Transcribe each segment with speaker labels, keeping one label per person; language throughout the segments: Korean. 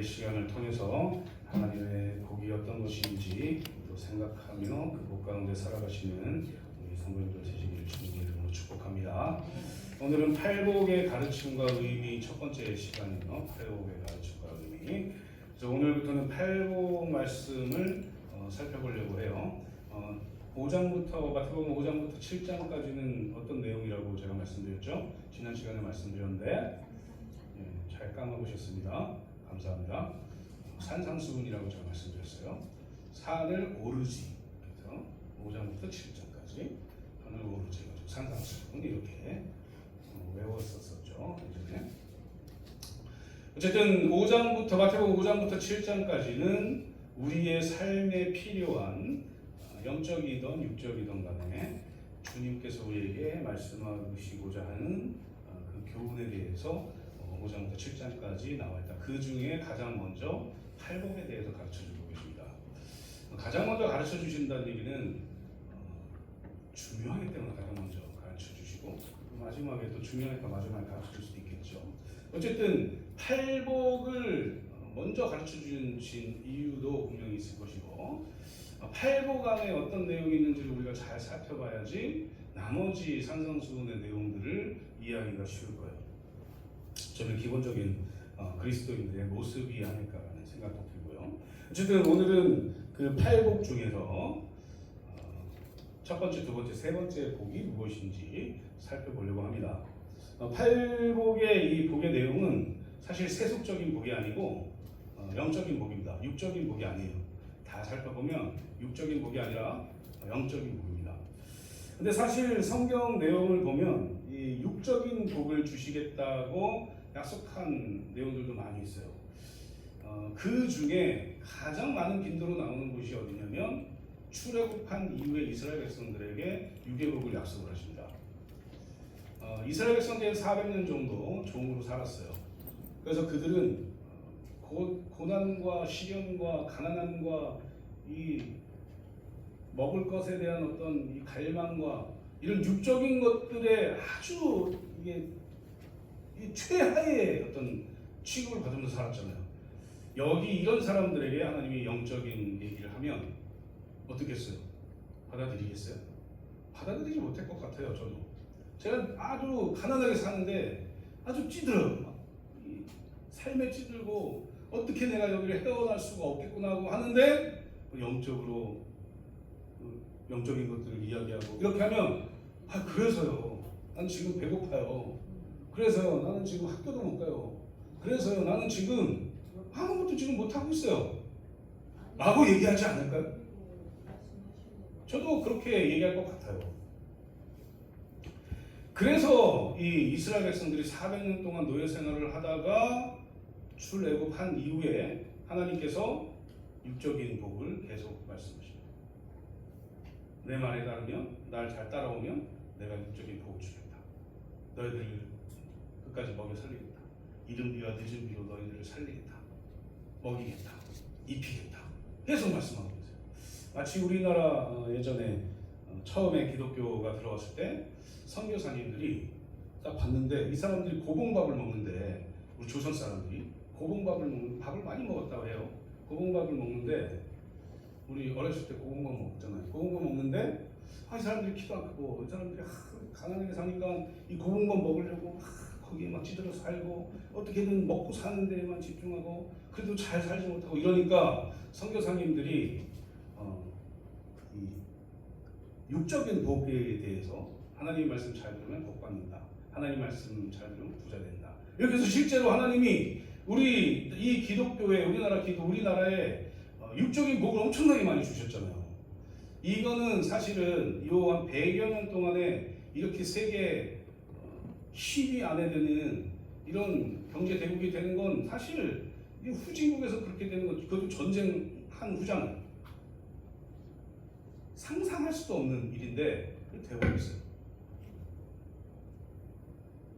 Speaker 1: 오늘의 시간을 통해서 하나님의 복이 어떤 것인지 또 생각하며 그 복 가운데 살아가시는 우리 성도님들 되시기를 주님의 이름으로 축복합니다. 오늘은 팔복의 가르침과 의미 첫 번째 시간이에요. 팔복의 가르침과 의미. 그래서 오늘부터는 팔복 말씀을 살펴보려고 해요. 5장부터 마태복음 5장부터 7장까지는 어떤 내용이라고 제가 말씀드렸죠? 지난 시간에 말씀드렸는데 잘 까먹으셨습니다. 감사합니다. 산상수훈이라고 제가 말씀드렸어요. 산을 오르지. 그래서 5장부터 7장까지 산을 오르지 가지고 산상수훈 이렇게 외웠었죠. 예전에. 어쨌든 5장부터 마태복음 5장부터 7장까지는 우리의 삶에 필요한 영적이든 육적이든 간에 주님께서 우리에게 말씀하시고자 하는 그 교훈에 대해서 5장부터 7장까지 나와 있다. 그 중에 가장 먼저 팔복에 대해서 가르쳐주고 계십니다. 가장 먼저 가르쳐주신다는 얘기는 중요하기 때문에 가장 먼저 가르쳐주시고 마지막에 또 중요하니까 마지막에 가르쳐줄 수도 있겠죠. 어쨌든 팔복을 먼저 가르쳐주신 이유도 분명히 있을 것이고 팔복 안에 어떤 내용이 있는지를 우리가 잘 살펴봐야지 나머지 산상수훈의 내용들을 이해하기가 쉬울 거예요. 저는 기본적인 그리스도인들의 모습이 아닐까라는 생각도 들고요. 어쨌든 오늘은 그 팔복 중에서 첫 번째, 두 번째, 세 번째 복이 무엇인지 살펴보려고 합니다. 팔복의 이 복의 내용은 사실 세속적인 복이 아니고 영적인 복입니다. 육적인 복이 아니에요. 다 살펴보면 육적인 복이 아니라 영적인 복입니다. 근데 사실 성경 내용을 보면 이 육적인 복을 주시겠다고 약속한 내용들도 많이 있어요. 그 중에 가장 많은 빈도로 나오는 곳이 어디냐면 출애굽한 이후에 이스라엘 백성들에게 육의 복을 약속을 하십니다. 이스라엘 백성들은 400년 정도 종으로 살았어요. 그래서 그들은 고난과 시련과 가난함과 이 먹을 것에 대한 어떤 이 갈망과 이런 육적인 것들에 아주 이게 이 최하의 어떤 취급을 받으면서 살았잖아요. 여기 이런 사람들에게 하나님이 영적인 얘기를 하면 어떻겠어요? 받아들이겠어요? 받아들이지 못할 것 같아요. 저도 제가 아주 가난하게 사는데 아주 찌들어요. 삶에 찌들고 어떻게 내가 여기를 헤어날 수가 없겠구나 하고 하는데 영적으로 영적인 것들을 이야기하고 이렇게 하면 그래서요. 난 지금 배고파요. 그래서요. 나는 지금 학교도 못 가요. 그래서요. 나는 지금 아무것도 지금 못하고 있어요. 라고 얘기하지 않을까요? 저도 그렇게 얘기할 것 같아요. 그래서 이 이스라엘 백성들이 400년 동안 노예 생활을 하다가 출애굽한 이후에 하나님께서 육적인 복을 계속 말씀하십니다. 내 말에 따르면 날 잘 따라오면 내가 육적인 복을 주겠다. 너희들을 끝까지 먹여 살리겠다. 이른 비와 늦은 비로 너희들을 살리겠다. 먹이겠다. 입히겠다. 계속 말씀하고 계세요. 마치 우리나라 예전에 처음에 기독교가 들어왔을 때 선교사님들이 딱 봤는데 이 사람들이 고봉밥을 먹는데 우리 조선 사람들이 밥을 많이 먹었다고 해요. 고봉밥을 먹는데 우리 어렸을 때 고봉밥 먹잖아요. 고봉밥 먹는데 이 사람들이 키도 안 크고 이 사람들이 가난하게 사니까 이 고봉밥 먹으려고 거기에 막 찌들어 살고 어떻게든 먹고 사는 데에만 집중하고 그래도 잘 살지 못하고 이러니까 선교사님들이 이 육적인 복에 대해서 하나님 말씀 잘 들으면 복 받는다. 하나님 말씀 잘 들으면 부자 된다. 이렇게 해서 실제로 하나님이 우리 이 기독교에 우리나라에 육적인 복을 엄청나게 많이 주셨잖아요. 이거는 사실은 요 한 100여 년 동안에 이렇게 세계 10위 안에 드는 이런 경제 대국이 되는 건 사실 후진국에서 그렇게 되는 건 그것도 전쟁한 후잖아요. 상상할 수도 없는 일인데 되고 있어요.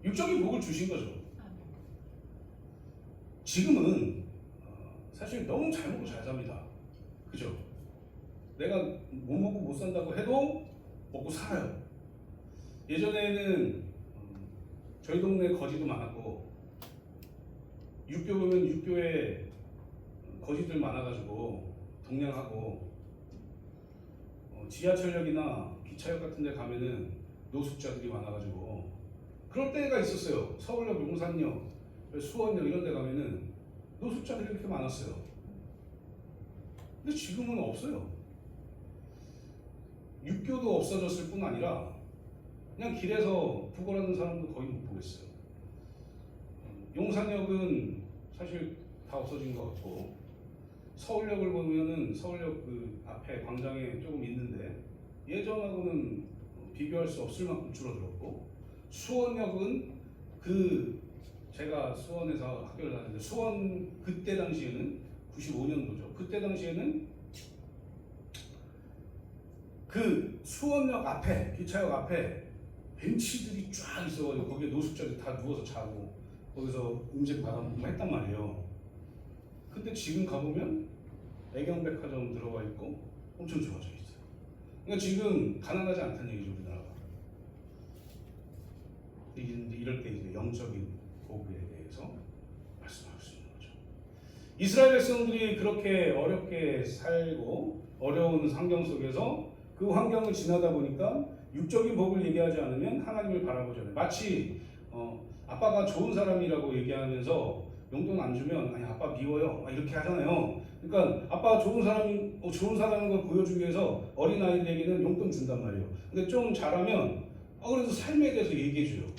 Speaker 1: 육적인 복을 주신 거죠. 지금은 사실 너무 잘 먹고 잘 삽니다. 그죠? 내가 못 먹고 못 산다고 해도 먹고 살아요. 예전에는 저희 동네에 거지도 많았고 육교 보면 육교에 거지들 많아가지고 동냥하고 지하철역이나 기차역 같은 데 가면은 노숙자들이 많아가지고 그럴 때가 있었어요. 서울역, 용산역, 수원역 이런 데 가면은 노숙자들이 이렇게 많았어요. 근데 지금은 없어요. 육교도 없어졌을 뿐 아니라 그냥 길에서 구걸하는 사람도 거의 못 보겠어요. 용산역은 사실 다 없어진 것 같고, 서울역을 보면은 서울역 그 앞에 광장에 조금 있는데 예전하고는 비교할 수 없을 만큼 줄어들었고, 수원역은 제가 수원에서 학교를 다녔는데 수원 그때 당시에는 95년도죠. 그때 당시에는 그 수원역 앞에, 기차역 앞에 벤치들이 쫙 있어가지고 거기에 노숙자들이 다 누워서 자고 거기서 음식 받아먹고 했단 말이에요. 근데 지금 가보면 애경백화점 들어가 있고 엄청 좋아져 있어요. 그러니까 지금 가난하지 않다는 얘기죠, 우리나라가. 이럴 때 이제 영적인 복에 대해서 말씀할 수 있는 거죠. 이스라엘 백성들이 그렇게 어렵게 살고 어려운 환경 속에서 그 환경을 지나다 보니까 육적인 복을 얘기하지 않으면 하나님을 바라보잖아요. 마치 아빠가 좋은 사람이라고 얘기하면서 용돈 안 주면 아니 아빠 미워요 이렇게 하잖아요. 그러니까 아빠가 좋은 사람인 걸 보여주기 위해서 어린 아이들에게는 용돈 준단 말이에요. 근데 좀 잘하면 그래서 삶에 대해서 얘기해줘요.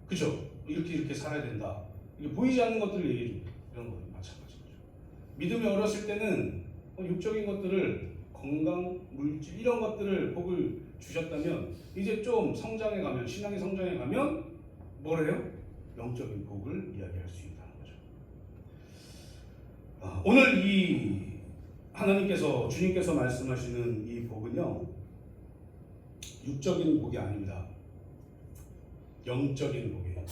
Speaker 1: 그죠? 이렇게 살아야 된다. 이게 보이지 않는 것들을 얘기해줘요. 이런 거 마찬가지죠. 믿음이 어렸을 때는 육적인 것들을 건강, 물질 이런 것들을 복을 주셨다면 이제 좀 성장해 가면 신앙의 성장해 가면 뭐래요? 영적인 복을 이야기할 수 있다는 거죠. 오늘 이 하나님께서 주님께서 말씀하시는 이 복은요 육적인 복이 아닙니다. 영적인 복이에요.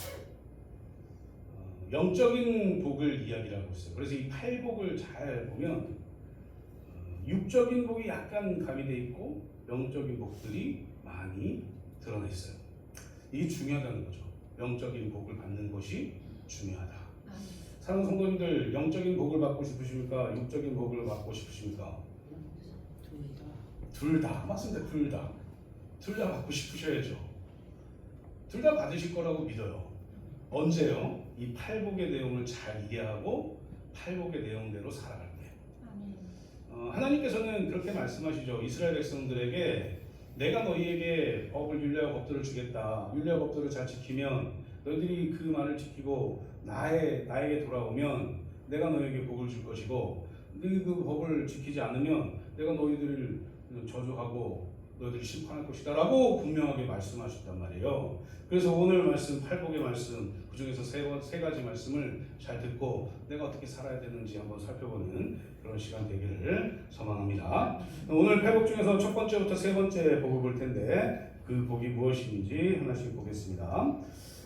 Speaker 1: 영적인 복을 이야기를 하고 있어요. 그래서 이 팔복을 잘 보면 육적인 복이 약간 가미되어 있고 영적인 복들이 많이 드러나 있어요. 이게 중요하다는 거죠. 영적인 복을 받는 것이 중요하다. 사랑하는 성도님들, 영적인 복을 받고 싶으십니까? 육적인 복을 받고 싶으십니까? 둘 다. 맞습니다. 둘 다. 둘 다 받고 싶으셔야죠. 둘 다 받으실 거라고 믿어요. 언제요? 이 팔복의 내용을 잘 이해하고 팔복의 내용대로 살아갈 때. 하나님께서는 그렇게 말씀하시죠. 이스라엘 백성들에게 내가 너희에게 법을 율례와 법도를 주겠다. 율례와 법도를 잘 지키면 너희들이 그 말을 지키고 나에게 돌아오면 내가 너희에게 복을 줄 것이고 그 법을 지키지 않으면 내가 너희들을 저주하고 너희들을 심판할 것이다 라고 분명하게 말씀하셨단 말이에요. 그래서 오늘 말씀, 팔복의 말씀, 그 중에서 세 가지 말씀을 잘 듣고 내가 어떻게 살아야 되는지 한번 살펴보는 그런 시간 되기를 소망합니다. 오늘 팔복 중에서 첫 번째부터 세 번째 복을 볼 텐데 그 복이 무엇인지 하나씩 보겠습니다.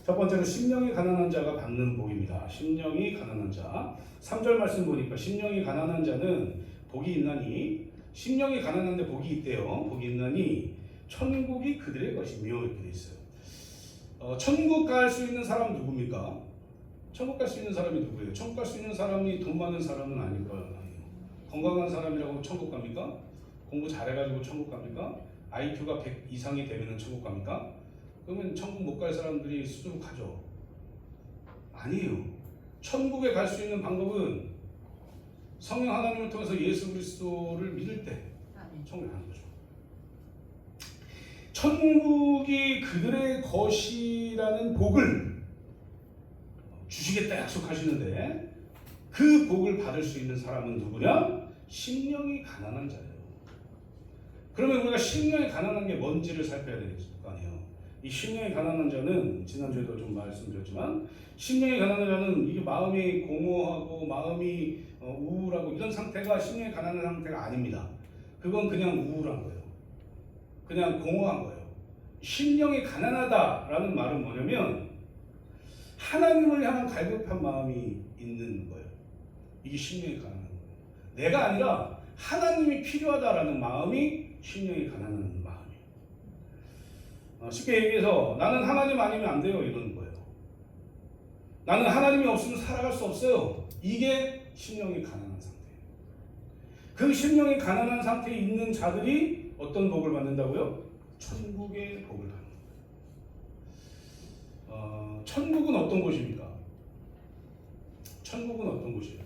Speaker 1: 첫 번째는 심령이 가난한 자가 받는 복입니다. 심령이 가난한 자. 3절 말씀 보니까 심령이 가난한 자는 복이 있나니 심령이 가난한데 복이 있대요. 복이 있나니 천국이 그들의 것이며 이렇게 돼 있어요. 천국 갈 수 있는 사람은 누굽니까? 천국 갈 수 있는 사람이 누구예요? 천국 갈 수 있는 사람이 돈 많은 사람은 아닐 거예요. 건강한 사람이라고 천국 갑니까? 공부 잘해가지고 천국 갑니까? IQ가 100 이상이 되면 천국 갑니까? 그러면 천국 못 갈 사람들이 스스로 가죠. 아니에요. 천국에 갈 수 있는 방법은 성령 하나님을 통해서 예수 그리스도를 믿을 때 천국에 가는 거죠. 천국이 그들의 것이라는 복을 주시겠다 약속하시는데 그 복을 받을 수 있는 사람은 누구냐? 심령이 가난한 자예요. 그러면 우리가 심령이 가난한 게 뭔지를 살펴야 될 거 아니에요. 이 심령이 가난한 자는 지난주에도 좀 말씀드렸지만 심령이 가난한 자는 이게 마음이 공허하고 마음이 우울하고 이런 상태가 심령이 가난한 상태가 아닙니다. 그건 그냥 우울한 거예요. 그냥 공허한 거예요. 심령이 가난하다라는 말은 뭐냐면 하나님을 향한 갈급한 마음이 있는 거예요. 이게 심령이 가난한 거예요. 내가 아니라 하나님이 필요하다라는 마음이 심령이 가난한 마음이에요. 쉽게 얘기해서 나는 하나님 아니면 안 돼요 이러는 거예요. 나는 하나님이 없으면 살아갈 수 없어요. 이게 심령이 가난한 상태예요. 그 심령이 가난한 상태에 있는 자들이 어떤 복을 받는다고요? 천국의 복을 받는 거예요. 천국은 어떤 곳입니까? 천국은 어떤 곳이에요?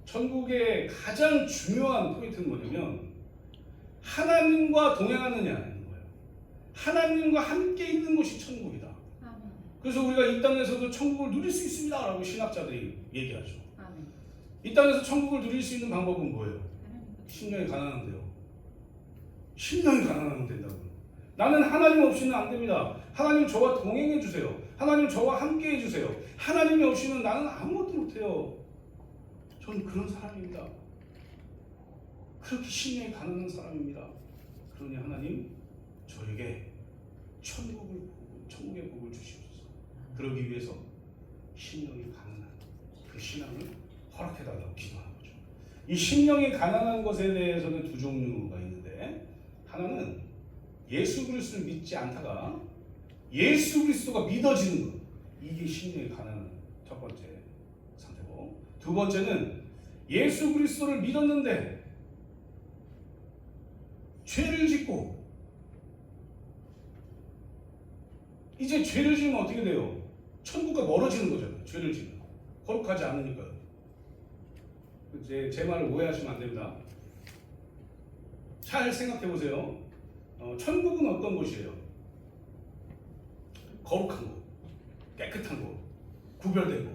Speaker 1: 천국의 가장 중요한 포인트는 뭐냐면 하나님과 동행하느냐는 거예요. 하나님과 함께 있는 곳이 천국이다. 그래서 우리가 이 땅에서도 천국을 누릴 수 있습니다 라고 신학자들이 얘기하죠. 이 땅에서 천국을 누릴 수 있는 방법은 뭐예요? 심령이 가난한데요. 심령이 가난하면 된다고요. 나는 하나님 없이는 안 됩니다. 하나님 저와 동행해 주세요. 하나님 저와 함께 해주세요. 하나님이 없이는 나는 아무것도 못해요. 저는 그런 사람입니다. 그렇게 심령이 가난한 사람입니다. 그러니 하나님 저에게 천국의 복을 주시옵소서. 그러기 위해서 심령이 가난한 그 신앙을 허락해달라고 기도하는 거죠. 이 심령이 가난한 것에 대해서는 두 종류가 있는데, 하나는 예수 그리스도를 믿지 않다가 예수 그리스도가 믿어지는 것, 이게 심령이 가난한 첫 번째 상태고, 두 번째는 예수 그리스도를 믿었는데 죄를 짓고, 이제 죄를 지으면 어떻게 돼요? 천국과 멀어지는 거잖아요. 죄를 지으면 거룩하지 않으니까요. 제 말을 오해하시면 안 됩니다. 잘 생각해 보세요. 천국은 어떤 곳이에요? 거룩한 곳, 깨끗한 곳, 구별된 곳,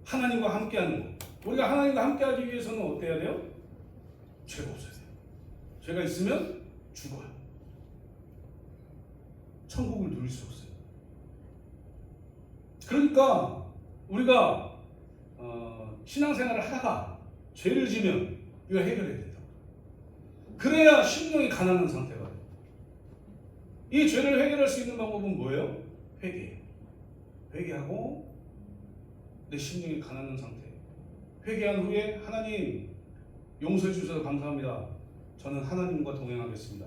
Speaker 1: 하나님과 함께하는 곳. 우리가 하나님과 함께하기 위해서는 어때야 돼요? 죄가 없어야 돼요. 죄가 있으면 죽어요. 천국을 누릴 수 없어요. 그러니까 우리가 신앙생활을 하다가 죄를 지면 이거 해결해야 된다. 그래야 심령이 가난한 상태가 돼요. 이 죄를 해결할 수 있는 방법은 뭐예요? 회개예요. 회개하고 내 심령이 가난한 상태. 회개한 후에 하나님 용서해 주셔서 감사합니다. 저는 하나님과 동행하겠습니다.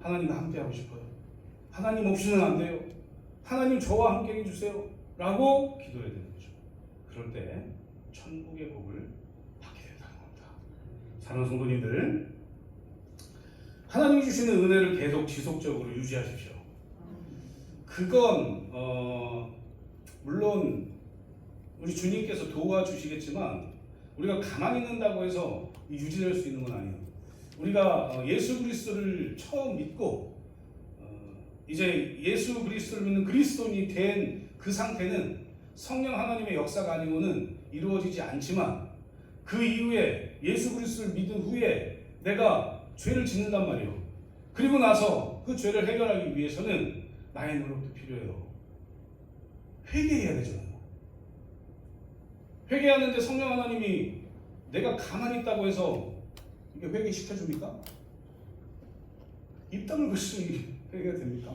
Speaker 1: 하나님과 함께하고 싶어요. 하나님 없이는 안 돼요. 하나님 저와 함께 해주세요. 라고 기도해야 되는 거죠. 그럴 때 천국의 복을 받게 된다는 겁니다. 사랑하는 성도님들, 하나님이 주시는 은혜를 계속 지속적으로 유지하십시오. 그건 물론 우리 주님께서 도와주시겠지만 우리가 가만히 있는다고 해서 유지될 수 있는 건 아니에요. 우리가 예수 그리스도를 처음 믿고 이제 예수 그리스도를 믿는 그리스도인이 된 그 상태는 성령 하나님의 역사가 아니고는 이루어지지 않지만, 그 이후에 예수 그리스도를 믿은 후에 내가 죄를 짓는단 말이에요. 그리고 나서 그 죄를 해결하기 위해서는 나의 노력도 필요해요. 회개해야 되잖아요. 회개하는데 성령 하나님이 내가 가만히 있다고 해서 이게 회개시켜줍니까? 입 다물고 있으면 회개가 됩니까?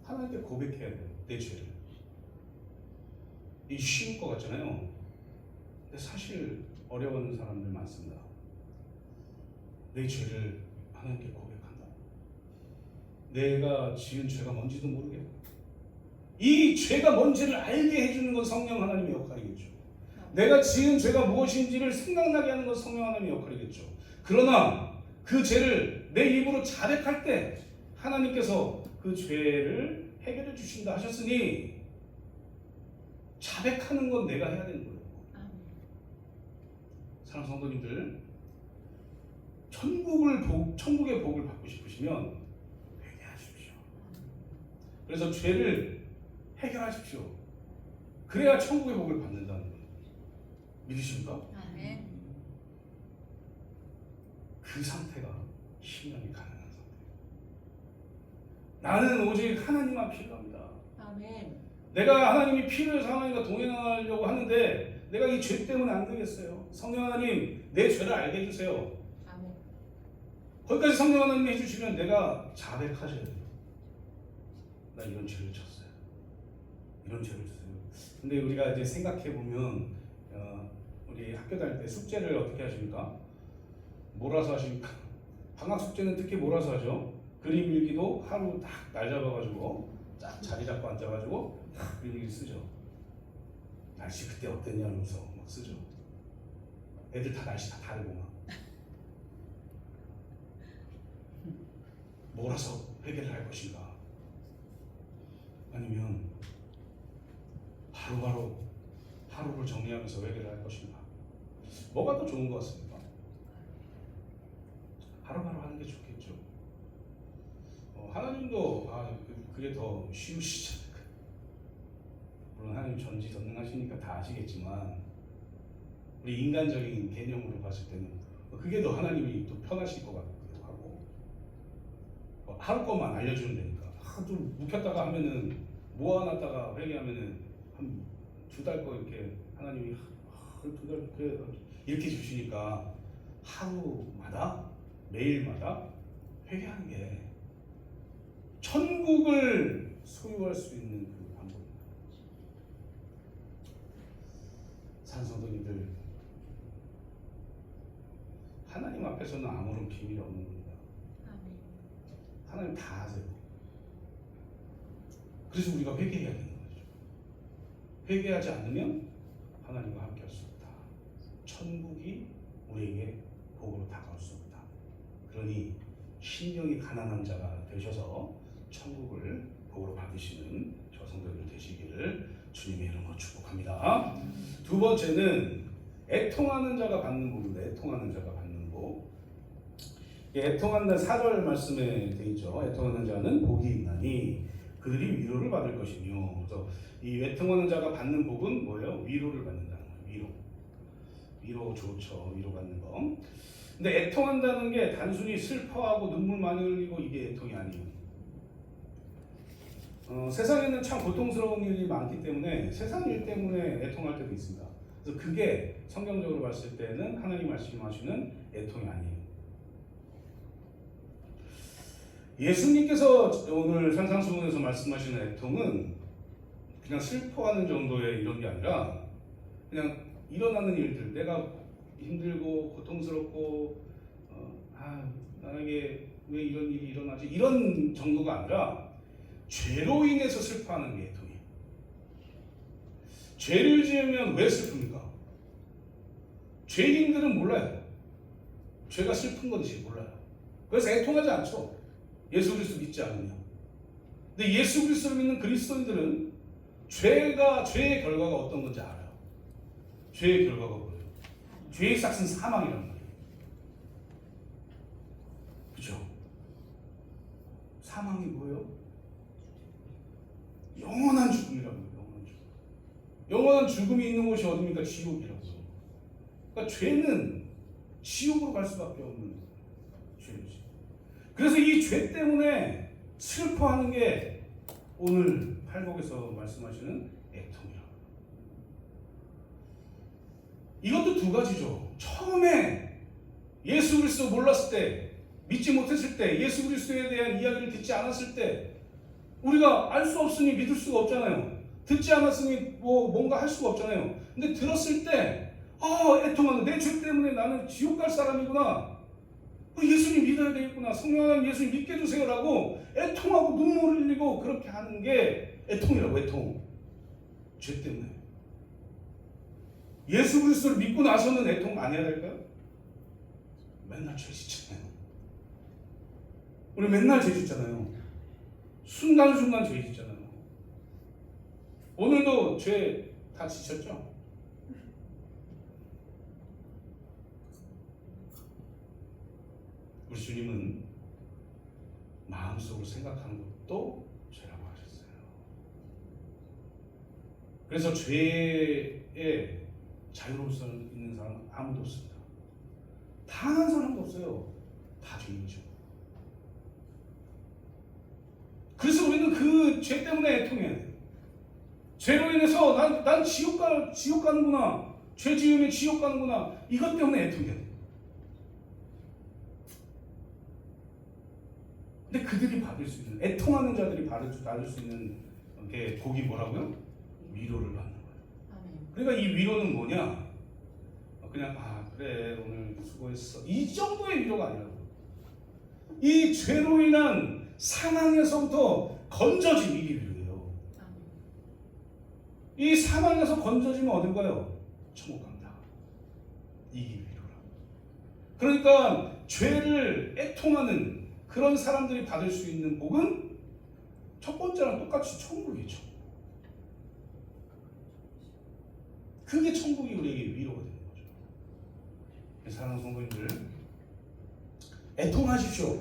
Speaker 1: 하나님께 고백해야 돼요. 내 죄를. 이 쉬울 것 같잖아요. 근데 사실 어려워하는 사람들 많습니다. 내 죄를 하나님께 고백한다. 내가 지은 죄가 뭔지도 모르겠고, 이 죄가 뭔지를 알게 해주는 건 성령 하나님의 역할이겠죠. 내가 지은 죄가 무엇인지를 생각나게 하는 건 성령 하나님의 역할이겠죠. 그러나 그 죄를 내 입으로 자백할 때 하나님께서 그 죄를 해결해 주신다 하셨으니 자백하는 건 내가 해야 되는 거예요. 사랑하는 성도님들, 천국의 복을 받고 싶으시면 회개하십시오. 그래서 죄를 해결하십시오. 그래야 천국의 복을 받는다는 거예요. 믿으십니까?
Speaker 2: 아멘.
Speaker 1: 그 상태가 심령이 가난한 상태. 나는 오직 하나님만 필요합니다.
Speaker 2: 아멘.
Speaker 1: 내가 하나님이 필요해서 하나님과 동행하려고 하는데 내가 이 죄 때문에 안 되겠어요. 성령 하나님, 내 죄를 알게 해주세요.
Speaker 2: 아멘.
Speaker 1: 거기까지 성령 하나님이 해주시면 내가 자백하셔야 돼요. 나 이런 죄를 졌어요. 이런 죄를 졌어요. 근데 우리가 이제 생각해 보면 우리 학교 다닐 때 숙제를 어떻게 하십니까? 몰아서 하십니까? 방학 숙제는 특히 몰아서 하죠. 그림 일기도 하루 딱 날 잡아가지고 딱 자리 잡고 앉아가지고 딱 그림 일기 쓰죠. 날씨 그때 어땠냐 하면서 막 쓰죠. 애들 다 날씨 다 다르고 막. 몰아서 회개를 할 것인가? 아니면 바로바로 하루를 정리하면서 회개를 할 것인가? 뭐가 더 좋은 것 같습니까? 바로바로 하는 게 좋겠죠. 하나님도 그게 더 쉬우시지 않을까. 물론 하나님 전지전능하시니까 다 아시겠지만 우리 인간적인 개념으로 봤을 때는 그게 더 하나님이 또 편하실 것 같기도 하고, 하루 것만 알려주면 되니까 좀 묵혔다가 하면은 모아놨다가 회개하면은 한 2달 거 이렇게 하나님이 2달 그래 이렇게 주시니까 하루마다 매일마다 회개하는 게 천국을 소유할 수 있는 그 방법입니다. 산성도님들, 하나님 앞에서는 아무런 비밀이 없는 겁니다. 하나님 다 아세요. 그래서 우리가 회개해야 되는 거죠. 회개하지 않으면 하나님과 함께 할 수 없다. 천국이 우리에게 복으로 다가올 수 없다. 그러니 신령이 가난한 자가 되셔서 천국을 복으로 받으시는 저 성도들 되시기를 주님의 이름으로 축복합니다. 두 번째는 애통하는 자가 받는 복입니다. 애통하는 자가 받는 복. 애통한다는 4절 말씀에 되어 있죠. 애통하는 자는 복이 있나니 그들이 위로를 받을 것이며. 그래서 이 애통하는 자가 받는 복은 뭐예요? 위로를 받는다는 거예요. 위로 좋죠. 위로 받는 거. 근데 애통한다는 게 단순히 슬퍼하고 눈물 많이 흘리고 이게 애통이 아니에요. 세상에는 참 고통스러운 일이 많기 때문에 세상 일 때문에 애통할 때도 있습니다. 그래서 그게 성경적으로 봤을 때는 하나님 말씀하시는 애통이 아니에요. 예수님께서 오늘 산상수훈에서 말씀하시는 애통은 그냥 슬퍼하는 정도의 이런 게 아니라 그냥 일어나는 일들, 내가 힘들고 고통스럽고 나에게 왜 이런 일이 일어나지? 이런 정도가 아니라 죄로 인해서 슬퍼하는 게 애통이에요. 죄를 지으면 왜 슬픕니까? 죄인들은 몰라요. 죄가 슬픈 건지 몰라요. 그래서 애통하지 않죠. 예수 그리스도 믿지 않으면. 근데 예수 그리스도를 믿는 그리스도인들은 죄의 결과가 어떤 건지 알아요. 죄의 결과가 뭐예요? 죄의 삭은 사망이란 말이에요. 그죠? 사망이 뭐예요? 영원한 죽음이라고요. 영원한 죽음이 있는 곳이 어디입니까? 지옥이라고요. 그러니까 죄는 지옥으로 갈 수밖에 없는 죄이지. 그래서 이 죄 때문에 슬퍼하는 게 오늘 팔복에서 말씀하시는 애통이라고. 이것도 두 가지죠. 처음에 예수 그리스도 몰랐을 때, 믿지 못했을 때, 예수 그리스도에 대한 이야기를 듣지 않았을 때 우리가 알 수 없으니 믿을 수가 없잖아요. 듣지 않았으니 뭔가 할 수가 없잖아요. 근데 들었을 때 애통하는, 내 죄 때문에 나는 지옥 갈 사람이구나. 예수님 믿어야 되겠구나. 성령 하나님 예수님 믿게 해주세요라고 애통하고 눈물을 흘리고 그렇게 하는 게 애통이라고. 애통. 죄 때문에. 예수 그리스도를 믿고 나서는 애통 안 해야 될까요? 맨날 죄 짓잖아요. 우리 맨날 죄 짓잖아요. 순간순간 죄 짓잖아요. 오늘도 죄 다 지셨죠? 우리 주님은 마음속으로 생각하는 것도 죄라고 하셨어요. 그래서 죄에 자유로울 수 있는 사람은 아무도 없습니다. 단 한 사람도 없어요. 다 죄인이죠. 그래서 우리는 그 죄 때문에 애통해야 돼요. 죄로 인해서 난 지옥 가는구나. 죄 지으면 지옥 가는구나. 이것 때문에 애통해야 돼요. 근데 그들이 받을 수 있는, 애통하는 자들이 받을 수 있는 게 복이 뭐라고요? 위로를 받는 거예요. 그러니까 이 위로는 뭐냐? 그냥 그래 오늘 수고했어. 이 정도의 위로가 아니라고. 이 죄로 인한 사망에서부터 건져진 이게 위로예요. 이 사망에서 건져지면 어딜 가요? 천국 간다. 이게 위로라. 그러니까 죄를 애통하는 그런 사람들이 받을 수 있는 복은 첫 번째랑 똑같이 천국이죠. 그게 천국이 우리에게 위로가 되는 거죠. 사랑하는 성도님들, 애통하십시오.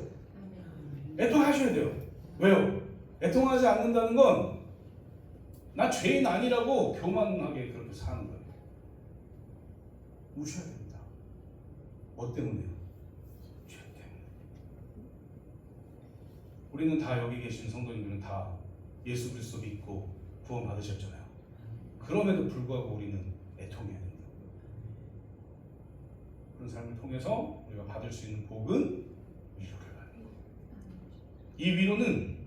Speaker 1: 애통하셔야 돼요. 왜요? 애통하지 않는다는 건 나 죄인 아니라고 교만하게 그렇게 사는 거예요. 우셔야 됩니다. 뭐 때문에요? 죄 때문에. 우리는 다 여기 계신 성도님들은 다 예수 그리스도 믿고 구원 받으셨잖아요. 그럼에도 불구하고 우리는 애통해야 된다. 그런 삶을 통해서 우리가 받을 수 있는 복은 위로를 받는 거예요. 이 위로는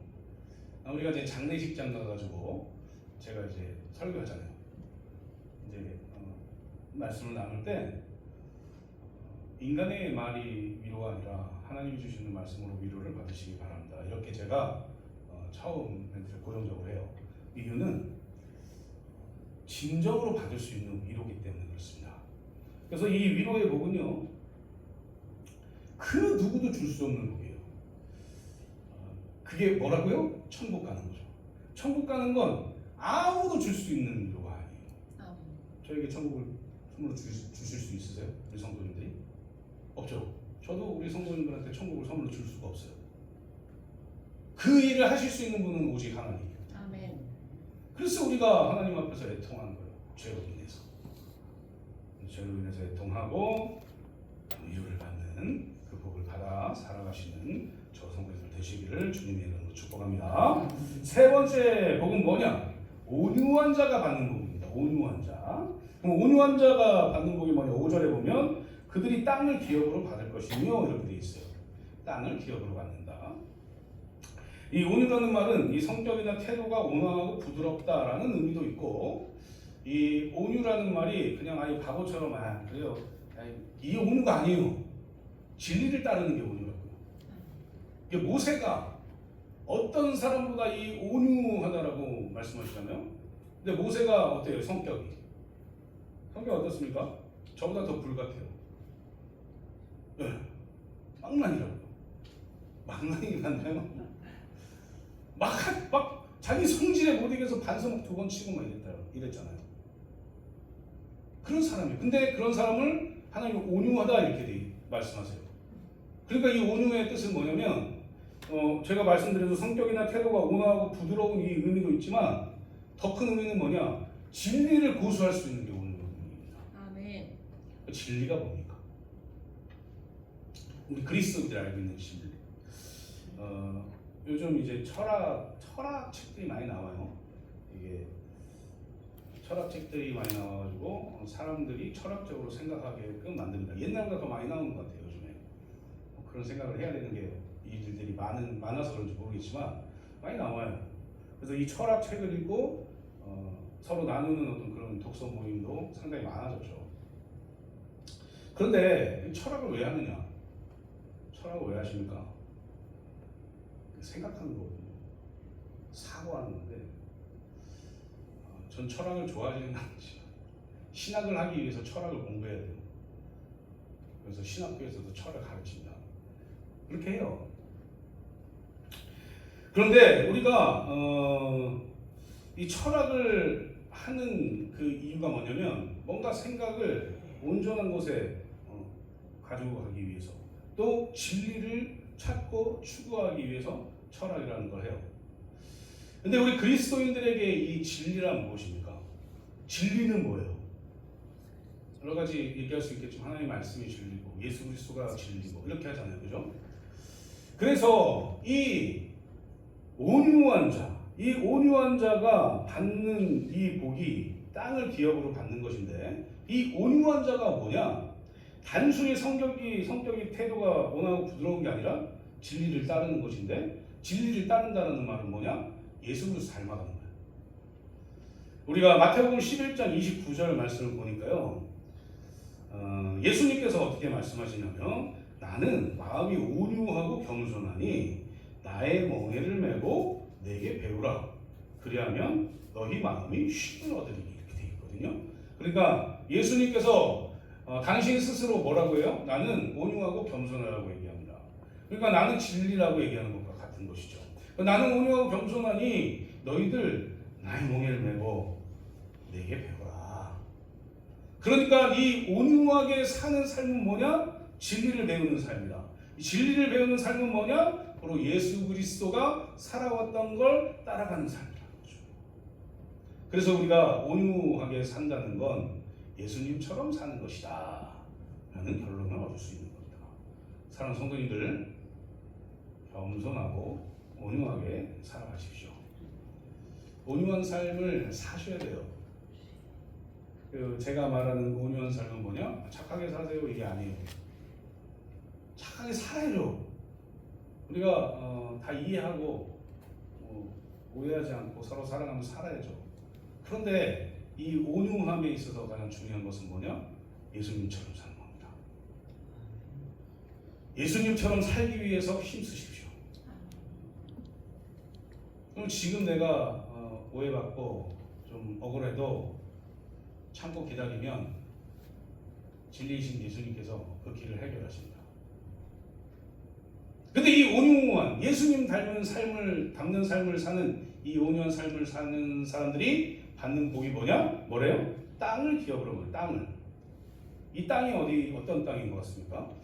Speaker 1: 우리가 이제 장례식장 가가지고 제가 이제 설교하잖아요. 이제 말씀을 나눌 때 인간의 말이 위로가 아니라 하나님이 주시는 말씀으로 위로를 받으시기 바랍니다. 이렇게 제가 처음 멘트를 고정적으로 해요. 이유는 진정으로 받을 수 있는 위로기 때문에 그렇습니다. 그래서 이 위로의 복은요, 그 누구도 줄 수 없는 복이에요. 그게 뭐라고요? 천국 가는 거죠. 천국 가는 건 아무도 줄 수 있는 위로가 아니에요. 저에게 천국을 선물로 주실 수 있으세요? 우리 성도님들이? 없죠. 저도 우리 성도님들한테 천국을 선물로 줄 수가 없어요. 그 일을 하실 수 있는 분은 오직 하나님.
Speaker 2: 아멘.
Speaker 1: 그래서 우리가 하나님 앞에서 애통하는 거예요. 죄로 인해서. 죄로 인해서 애통하고 위로를 받는 그 복을 받아 살아가시는 저 성도님들 되시기를 주님의 이름으로 축복합니다. 세 번째 복은 뭐냐? 온유한 자가 받는 복입니다. 온유한 자. 그럼 온유한 자가 받는 복이 뭐냐? 5절에 보면 그들이 땅을 기업으로 받을 것이며 이렇게 되어 있어요. 땅을 기업으로 받는다. 이 온유라는 말은 이 성격이나 태도가 온화하고 부드럽다라는 의미도 있고, 이 온유라는 말이 그냥 아예 바보처럼 그래요. 이게 온유가 아니에요. 진리를 따르는 게 온유라고요. 이게 모세가 어떤 사람보다 이 온유하다라고 말씀하시잖아요. 근데 모세가 어때요? 성격이 어떻습니까? 저보다 더 불같아요. 네. 망나니라고요. 망나니 같나요? 막 자기 성질에 못 이겨서 반성목 2번 치고 막 이랬잖아요. 그런 사람이에요. 근데 그런 사람을 하나님은 온유하다 이렇게 말씀하세요. 그러니까 이 온유의 뜻은 뭐냐면 제가 말씀드려도 성격이나 태도가 온화하고 부드러운 이 의미도 있지만 더 큰 의미는 뭐냐? 진리를 고수할 수 있는 게 온유입니다. 아멘. 진리가 뭡니까? 우리 그리스도인들이 알고 있는 진리. 요즘 이제 철학 책들이 많이 나와요. 이게 철학 책들이 많이 나와가지고 사람들이 철학적으로 생각하게끔 만듭니다. 옛날보다 더 많이 나오는 것 같아요. 요즘에 그런 생각을 해야 되는 게 일들이 많아서 그런지 모르겠지만 많이 나와요. 그래서 이 철학 책을 읽고 서로 나누는 어떤 그런 독서 모임도 상당히 많아졌죠. 그런데 철학을 왜 하느냐? 철학을 왜 하십니까? 생각하는 거거든요. 사고하는 건데, 전 철학을 좋아하지는 않지만 신학을 하기 위해서 철학을 공부해야 돼요. 그래서 신학교에서도 철학을 가르칩니다. 그렇게 해요. 그런데 우리가 이 철학을 하는 그 이유가 뭐냐면 뭔가 생각을 온전한 곳에 가지고 가기 위해서, 또 진리를 찾고 추구하기 위해서 철학이라는 걸 해요. 근데 우리 그리스도인들에게 이 진리란 무엇입니까? 진리는 뭐예요? 여러 가지 얘기할 수 있겠지만 하나님의 말씀이 진리고 예수 그리스도가 진리고 이렇게 하잖아요. 그죠? 그래서 이 온유한 자가 받는 이 복이 땅을 기업으로 받는 것인데, 이 온유한 자가 뭐냐? 단순히 성격이 태도가 온화하고 부드러운 게 아니라 진리를 따르는 것인데, 진리를 따른다는 말은 뭐냐? 예수 그리스도 닮아가는 거예요. 우리가 마태복음 11장 29절 말씀을 보니까요, 예수님께서 어떻게 말씀하시냐면, 나는 마음이 온유하고 겸손하니 나의 멍에를 메고 내게 배우라. 그리하면 너희 마음이 쉼을 얻으리니, 이렇게 되어 있거든요. 그러니까 예수님께서 당신 스스로 뭐라고 해요? 나는 온유하고 겸손하라고 얘기합니다. 그러니까 나는 진리라고 얘기하는 것과 같은 것이죠. 나는 온유하고 겸손하니 너희들 나의 멍에를 메고 내게 배워라. 그러니까 이 온유하게 사는 삶은 뭐냐? 진리를 배우는 삶이다. 이 진리를 배우는 삶은 뭐냐? 바로 예수 그리스도가 살아왔던 걸 따라가는 삶이라는 거죠. 그래서 우리가 온유하게 산다는 건 예수님처럼 사는 것이다 라는 결론을 얻을 수 있는 겁니다. 사랑하는 성도님들, 겸손하고 온유하게 살아가십시오. 온유한 삶을 사셔야 돼요. 제가 말하는 온유한 삶은 뭐냐? 착하게 사세요 이게 아니에요. 착하게 살아야죠. 우리가 다 이해하고 오해하지 않고 서로 사랑하면서 살아야죠. 그런데 이 온유함에 있어서 가장 중요한 것은 뭐냐? 예수님처럼 사는 겁니다. 예수님처럼 살기 위해서 힘쓰십시오. 그럼 지금 내가 오해받고 좀 억울해도 참고 기다리면 진리이신 예수님께서 그 길을 해결하십니다. 근데 이 온유한 예수님 닮은 삶을 담는 삶을 사는 이 온유한 삶을 사는 사람들이 받는 복이 뭐냐? 뭐래요? 땅을 기업으로 먹어요. 땅을. 이 땅이 어떤 땅인 것 같습니까?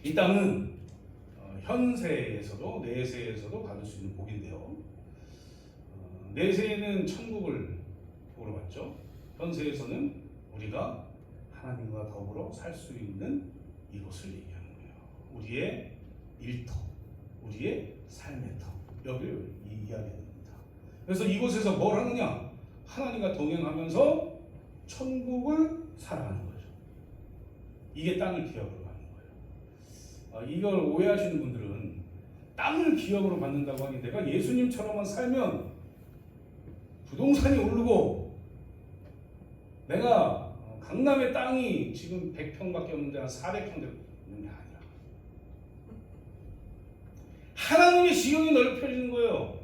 Speaker 1: 이 땅은 현세에서도 내세에서도 받을 수 있는 복인데요. 내세에는 천국을 복으로 받죠. 현세에서는 우리가 하나님과 더불어 살 수 있는 이곳을 얘기하는 거예요. 우리의 일터, 우리의 삶의 터, 여기를 이야기하는 겁니다. 그래서 이곳에서 뭘 하느냐? 하나님과 동행하면서 천국을 살아가는 거죠. 이게 땅을 기업으로 받는 거예요. 이걸 오해하시는 분들은 땅을 기업으로 받는다고 하니 내가 예수님처럼만 살면 부동산이 오르고 내가 강남의 땅이 지금 100평밖에 없는데 한 400평 되는 게 아니라 하나님의 지경이 넓혀지는 거예요.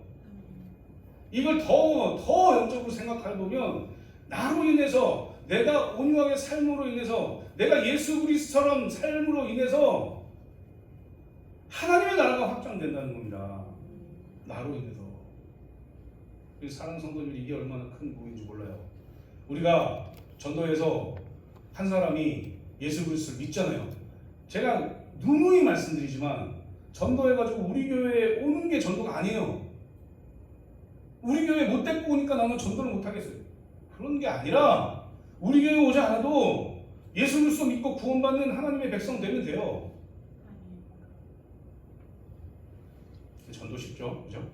Speaker 1: 이걸 더 영적으로 생각해 보면 나로 인해서 내가 온유하게 삶으로 인해서 내가 예수 그리스도처럼 삶으로 인해서 하나님의 나라가 확장된다는 겁니다. 나로 인해서. 사랑하는 성도님들이 이게 얼마나 큰 복인지 몰라요. 우리가 전도에서 한 사람이 예수 그리스도를 믿잖아요. 제가 누누이 말씀드리지만 전도해가지고 우리 교회에 오는 게 전도가 아니에요. 우리 교회에 못 데리고 오니까 나는 전도를 못하겠어요. 그런 게 아니라 우리 교회에 오지 않아도 예수 그리스도 믿고 구원받는 하나님의 백성 되면 돼요. 전도 쉽죠? 그죠?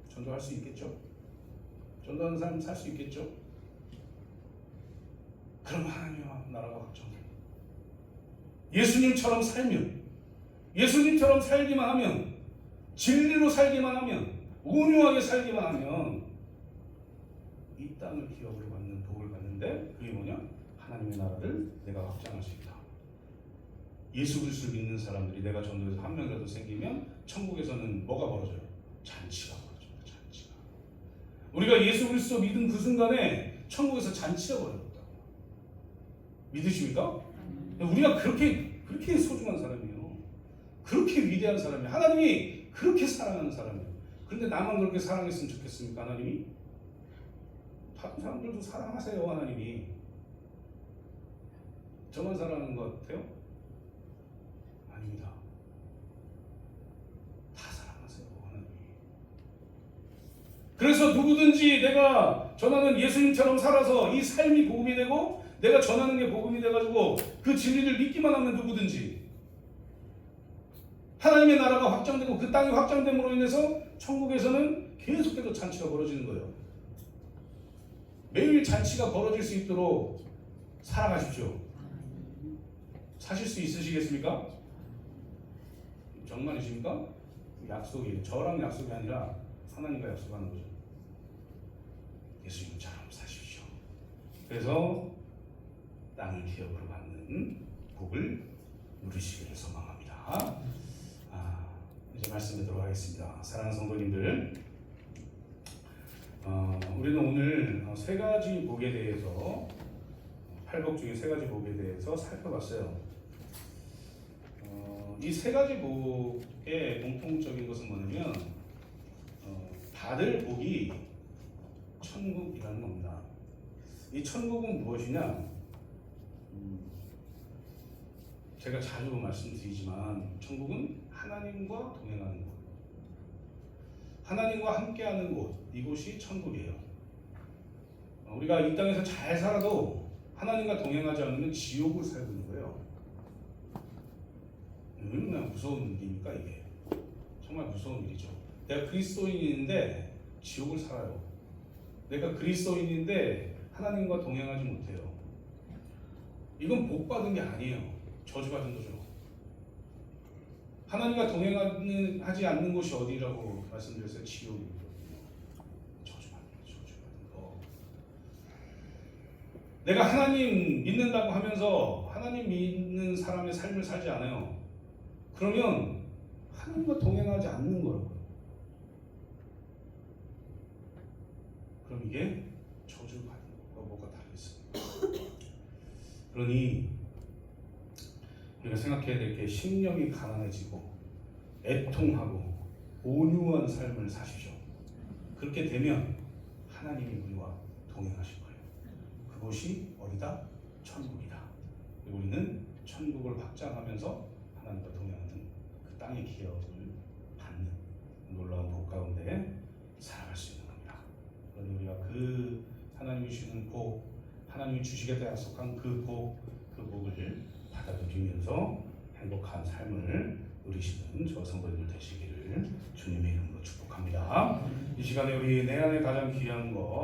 Speaker 1: 전도할 수 있겠죠? 전도하는 사람 살 수 있겠죠? 그럼 하나님의 나라가 확정돼요. 예수님처럼 살면, 예수님처럼 살기만 하면, 진리로 살기만 하면, 온유하게 살기만 하면 이 땅을 기업으로 받는 복을 받는데 그게 뭐냐? 하나님의 나라를 내가 확장할 수 있다. 예수 그리스도를 믿는 사람들이 내가 전도해서 한 명이라도 생기면 천국에서는 뭐가 벌어져요? 잔치가 벌어져요. 잔치가. 우리가 예수 그리스도 믿은 그 순간에 천국에서 잔치가 벌어졌다고. 믿으십니까? 우리가 그렇게 소중한 사람이에요. 그렇게 위대한 사람이에요. 하나님이 그렇게 사랑하는 사람이에요. 그런데 나만 그렇게 사랑했으면 좋겠습니까? 하나님이? 다른 사람들도 사랑하세요. 하나님이. 저만 사랑하는 것 같아요? 아닙니다. 다 사랑하세요. 하나님이. 그래서 누구든지 내가 전하는 예수님처럼 살아서 이 삶이 복음이 되고 내가 전하는 게 복음이 돼가지고 그 진리를 믿기만 하면 누구든지 하나님의 나라가 확장되고 그 땅이 확장됨으로 인해서 천국에서는 계속해서 잔치가 벌어지는 거예요. 매일 잔치가 벌어질 수 있도록 살아가십시오. 사실 수 있으시겠습니까? 정말이십니까? 약속이에요. 저랑 약속이 아니라 하나님과 약속하는 거죠. 예수님처럼 사십시오. 그래서 땅을 기업으로 받는 복을 누리시기를 소망합니다. 이제 말씀에 들어가겠습니다. 사랑하는 성도님들, 우리는 오늘 세 가지 복에 대해서 팔복 중에 세 가지 복에 대해서 살펴봤어요. 이 세 가지 복의 공통적인 것은 뭐냐면 받을 복이 천국이라는 겁니다. 이 천국은 무엇이냐? 제가 자주 말씀드리지만 천국은 하나님과 동행하는 곳, 하나님과 함께하는 곳, 이곳이 천국이에요. 우리가 이 땅에서 잘 살아도 하나님과 동행하지 않으면 지옥을 살고 있는 거예요. 얼마나 무서운 일입니까 이게? 정말 무서운 일이죠. 내가 그리스도인인데 지옥을 살아요. 내가 그리스도인인데 하나님과 동행하지 못해요. 이건 복 받은 게 아니에요. 저주 받은 거죠. 하나님과 동행하지 않는 곳이 어디라고 말씀드렸어요? 지옥이거든요. 저주 받은 거. 내가 하나님 믿는다고 하면서 하나님 믿는 사람의 삶을 살지 않아요. 그러면 하나님과 동행하지 않는 거라고요. 그럼 이게 저주 받은 것과 뭐가 다르겠습니까? 그러니 우리가 생각해야 될 게 심령이 가난해지고 애통하고 온유한 삶을 사십시오. 그렇게 되면 하나님이 우리와 동행하실 거예요. 그곳이 어디다? 천국이다. 우리는 천국을 확장하면서 하나님과 동행하는 그 땅의 기업을 받는 놀라운 복 가운데 살아갈 수 있는 겁니다. 그러니 우리가 그 하나님이 주시는 복, 하나님이 주시겠다 약속한 그 복을 받아들이면서 행복한 삶을 누리시는 저 성도님들 되시기를 주님의 이름으로 축복합니다. 이 시간에 우리 내 안에 가장 귀한 것